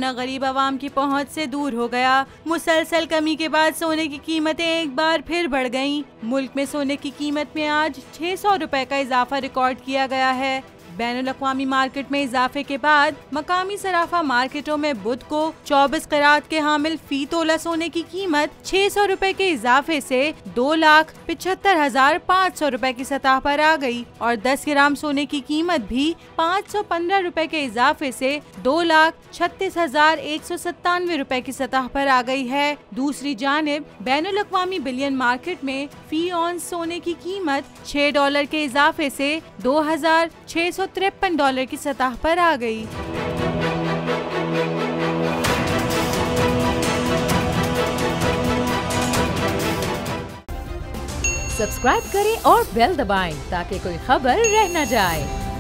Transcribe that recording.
सोना गरीब आवाम की पहुंच से दूर हो गया। मुसलसल कमी के बाद सोने की कीमतें एक बार फिर बढ़ गईं। मुल्क में सोने की कीमत में आज 600 रुपए का इजाफा रिकॉर्ड किया गया है। बैनुल-अक़वामी मार्केट में इजाफे के बाद मकामी सराफा मार्केटों में बुध को 24 कैरात के हामिल फी तोला सोने की कीमत 600 रुपए के इजाफे से 2,75,500 रुपए की सतह पर आ गई और 10 ग्राम सोने की कीमत भी 515 रुपए के इजाफे से 2,36,197 रुपए की सतह पर आ गई है। दूसरी जानिब बैनुल-अक़वामी बिलियन मार्केट में फी ऑन्स सोने की कीमत $6 के इजाफे से 2,653 डॉलर की सतह पर आ गई। सब्सक्राइब करें और बेल दबाएं ताकि कोई खबर रह न जाए।